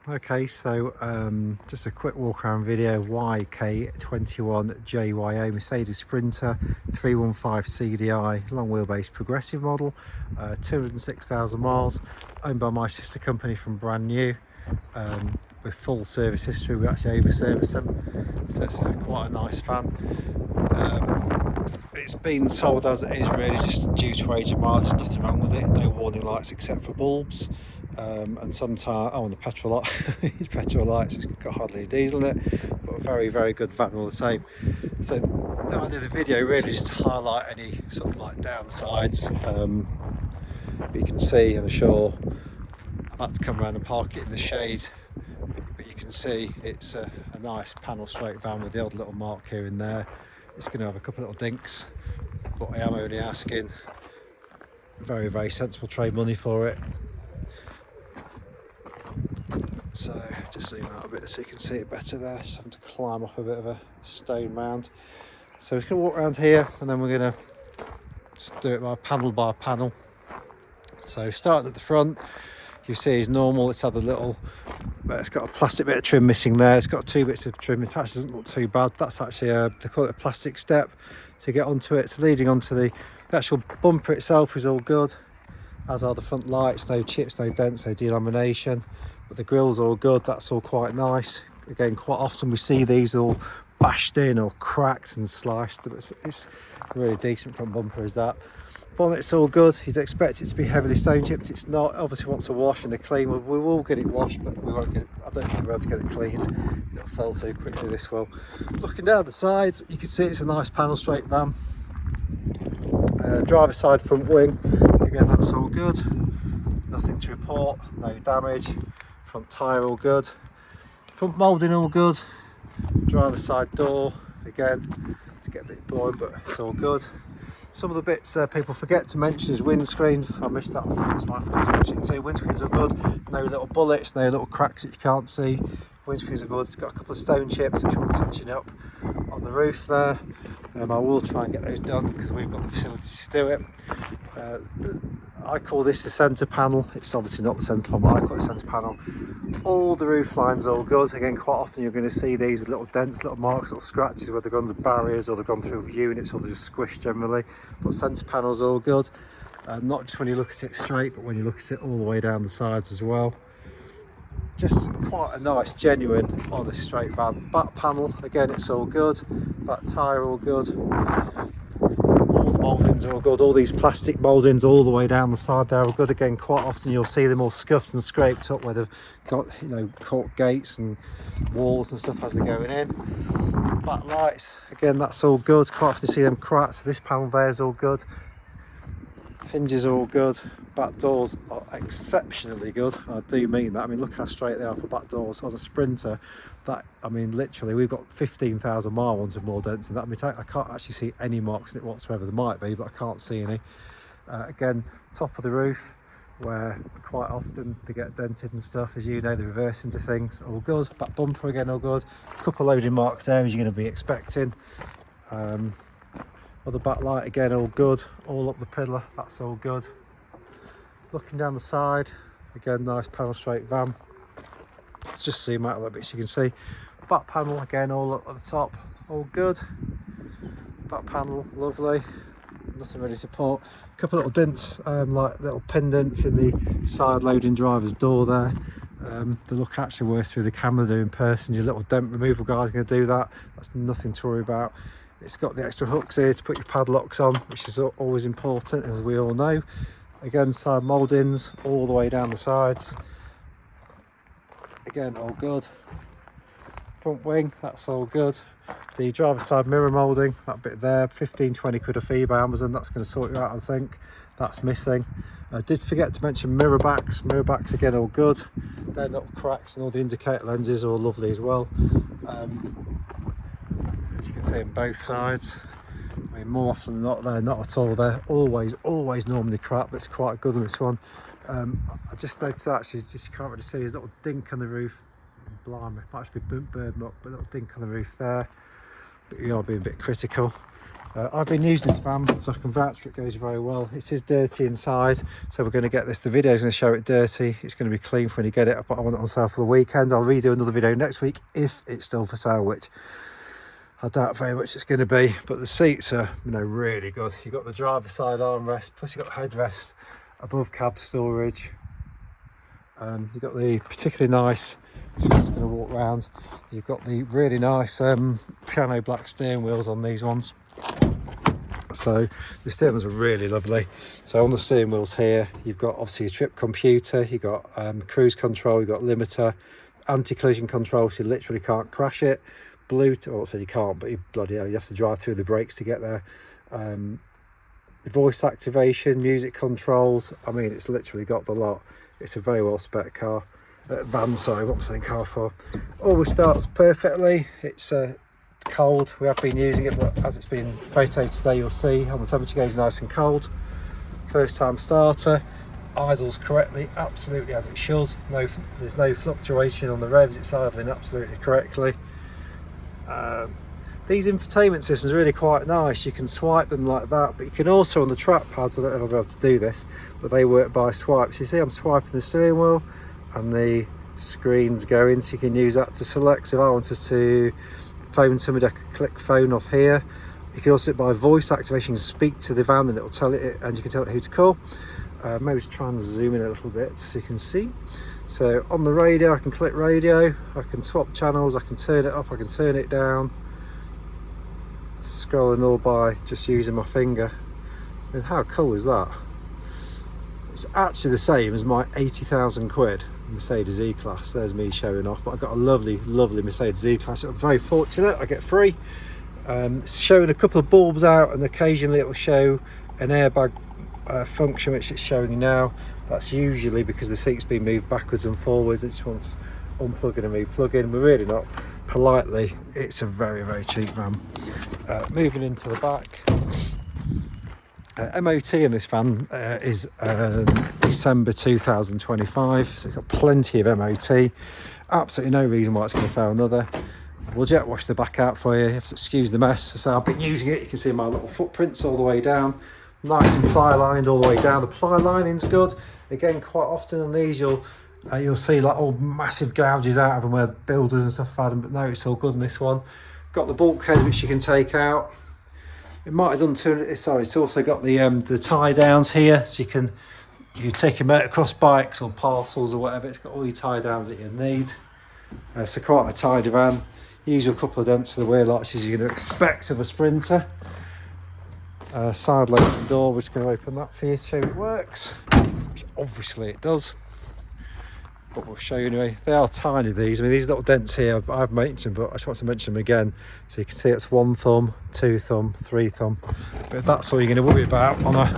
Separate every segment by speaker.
Speaker 1: Okay, so just a quick walk around video. YK21JYO Mercedes Sprinter 315 CDI long wheelbase progressive model, 206,000 miles, owned by my sister company from brand new, with full service history. We actually over service them, so it's quite a nice van. It's been sold as it is, really just due to age and mileage. There's nothing wrong with it, no warning lights except for bulbs, and sometimes and the petrol light. It's petrol lights, it's got hardly any diesel in it, but a very good van all the same. So I did a video really just to highlight any sort of like downsides. But you can see, I'm sure I've had to come around and park it in the shade, but you can see it's a nice panel straight van with the odd little mark here and there. It's going to have a couple of little dinks, but I am only asking very sensible trade money for it. So just zoom out a bit so you can see it better there. Just having to climb up a bit of a stone mound. So we're just going to walk around here and then we're going to just do it by panel. So starting at the front, you see is normal. It's had a little, it's got a plastic bit of trim missing there. It's got 2 bits of trim attached. Doesn't look too bad. That's actually they call it a plastic step to get onto it. It's leading onto the actual bumper itself is all good, as are the front lights. No chips, no dents, no delamination, but the grill's all good. That's all quite nice. Again, quite often we see these all bashed in or cracked and sliced, but it's really decent front bumper is that. Bonnet's all good. You'd expect it to be heavily stone chipped. It's not. Obviously wants a wash and a clean. We will get it washed, but we won't get it, I don't think we'll be able to get it cleaned. It'll sell too quickly, this will. Looking down the sides, you can see it's a nice panel straight van. Driver side front wing, again that's all good, nothing to report, no damage. Front tyre all good, front moulding all good. Driver side door, again it's getting a bit boring but it's all good. Some of the bits people forget to mention is windscreens. I missed that on the front, so I forgot to mention it too. Windscreens are good, no little bullets, no little cracks that you can't see. Windscreens are good. It's got a couple of stone chips which want touching up on the roof there. I will try and get those done because we've got the facilities to do it. I call this the centre panel. It's obviously not the centre one, but I call it centre panel. All the roof lines are all good. Again, quite often you're going to see these with little dents, little marks, little scratches where they've gone through barriers or they've gone through units or they're just squished generally. But centre panel's all good. Not just when you look at it straight, but when you look at it all the way down the sides as well. Just quite a nice, genuine, honest straight van. Back panel, again, it's all good. Back tyre, all good. All the mouldings are all good. All these plastic mouldings all the way down the side there are good. Again, quite often you'll see them all scuffed and scraped up where they've got, you know, caught gates and walls and stuff as they're going in. Back lights, again, that's all good. Quite often you see them cracked. This panel there is all good. Hinges are all good. Back doors are exceptionally good. I do mean that. I mean, look how straight they are for back doors on a Sprinter. That, I mean, literally, we've got 15,000 mile ones with more dents than that. I mean, I can't actually see any marks in it whatsoever. There might be, but I can't see any. Again, top of the roof, where quite often they get dented and stuff, as you know, the reverse into things, all good. Back bumper again, all good. A couple of loading marks there, as you're going to be expecting. Other backlight again, all good. All up the pillar, that's all good. Looking down the side, again, nice panel straight van. Let's just zoom out a little bit so you can see. Back panel again, all up at the top, all good. Back panel, lovely. Nothing really to report. A couple of little dents, like little pendants in the side loading driver's door there. They look actually worse through the camera than in person. Your little dent removal guy's going to do that. That's nothing to worry about. It's got the extra hooks here to put your padlocks on, which is always important, as we all know. Again, side mouldings all the way down the sides. Again, all good. Front wing, that's all good. The driver's side mirror moulding, that bit there, 15-20 quid a fee by Amazon. That's going to sort you out, I think. That's missing. I did forget to mention mirror backs. Mirror backs again, all good. They're not cracks, and all the indicator lenses are all lovely as well. As you can see on both sides. I mean, more often than not, they're not at all. They're always normally crap, but it's quite good on this one. I just noticed actually, just you can't really see, there's a little dink on the roof. Blimey, might just be bird muck, but a little dink on the roof there. but you are being a bit critical. I've been using this van, so I can vouch for it goes very well. It is dirty inside, so we're going to get this. The video is going to show it dirty. It's going to be clean for when you get it, but I want it on sale for the weekend. I'll redo another video next week if it's still for sale, which I doubt very much it's going to be. But the seats are, you know, really good. You've got the driver side armrest, plus you've got the headrest above cab storage. You've got the particularly nice, so I'm just going to walk around. You've got the really nice piano black steering wheels on these ones. So the steering wheels are really lovely. So on the steering wheels here, you've got obviously a trip computer, you've got cruise control, you've got limiter, anti-collision control, so you literally can't crash it. Bluetooth, well, so you can't, but you bloody hell, you have to drive through the brakes to get there. Voice activation, music controls. I mean, it's literally got the lot. It's a very well spec car, van. Sorry, what am I saying car for? Always starts perfectly. It's cold. We have been using it, but as it's been photoed today, you'll see on the temperature gauge nice and cold. First time starter, idles correctly, absolutely as it should. There's no fluctuation on the revs. It's idling absolutely correctly. These infotainment systems are really quite nice. You can swipe them like that, but you can also on the trackpads, I don't know if I'll be able to do this, but they work by swipes. You see I'm swiping the steering wheel and the screen's going, so you can use that to select. So if I wanted to phone somebody, I could click phone off here. You can also do it by voice activation, speak to the van and it'll tell it, and you can tell it who to call. Maybe just try and zoom in a little bit so you can see. So on the radio, I can click radio, I can swap channels, I can turn it up, I can turn it down. Scrolling all by just using my finger. I mean, how cool is that? It's actually the same as my 80,000 quid Mercedes E-Class. There's me showing off, but I've got a lovely Mercedes E-Class. I'm very fortunate, I get free. It's showing a couple of bulbs out, and occasionally it will show an airbag function, which it's showing now. That's usually because the seat's been moved backwards and forwards. It just wants unplugging and replugging. We're really not politely. It's a very cheap van. Moving into the back. MOT in this van is December 2025, so it's got plenty of MOT. Absolutely no reason why it's going to fail another. We'll jet wash the back out for you. You have to excuse the mess. So I've been using it. You can see my little footprints all the way down. Nice and ply lined all the way down. The ply lining's good. Again, quite often on these you'll see like all massive gouges out of them where builders and stuff have had them, but no, it's all good on this one. Got the bulkhead which you can take out. It might have done sorry, it's also got the tie downs here, so you take them out across bikes or parcels or whatever. It's got all your tie downs that you need. So quite a tidy van. Usual couple of dents to the wheel arches you're going to expect of a Sprinter. Side loading door, we're just going to open that for you to show it works, which obviously it does, but we'll show you anyway. They are tiny, these. I mean, these little dents here I've mentioned, but I just want to mention them again so you can see it's 1 thumb, 2 thumb, 3 thumb. But that's all you're going to worry about on a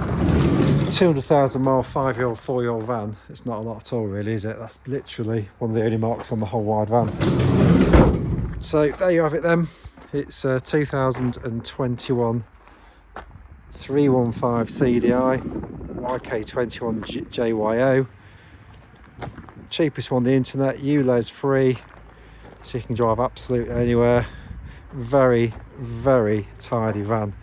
Speaker 1: 200,000 mile 5-year-old 4-year-old van. It's not a lot at all really, is it? That's literally one of the only marks on the whole wide van. So there you have it then. It's 2021 315 CDI YK21JYO. Cheapest one on the internet, ULEZ free, so you can drive absolutely anywhere. Very tidy van.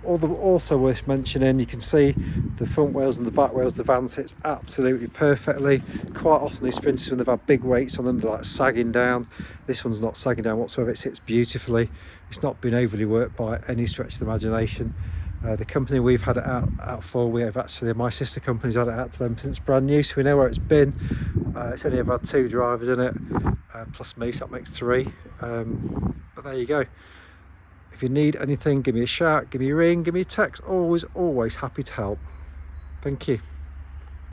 Speaker 1: Also worth mentioning, you can see the front wheels and the back wheels. The van sits absolutely perfectly. Quite often these Sprinters, when they've had big weights on them, they're like sagging down. This one's not sagging down whatsoever. It sits beautifully. It's not been overly worked by any stretch of the imagination. The company we've had it out for, we have actually, my sister company's had it out to them since brand new, so we know where it's been. It's only ever had 2 drivers in it, plus me, so that makes 3. But there you go. If you need anything, give me a shout, give me a ring, give me a text. Always happy to help. Thank you.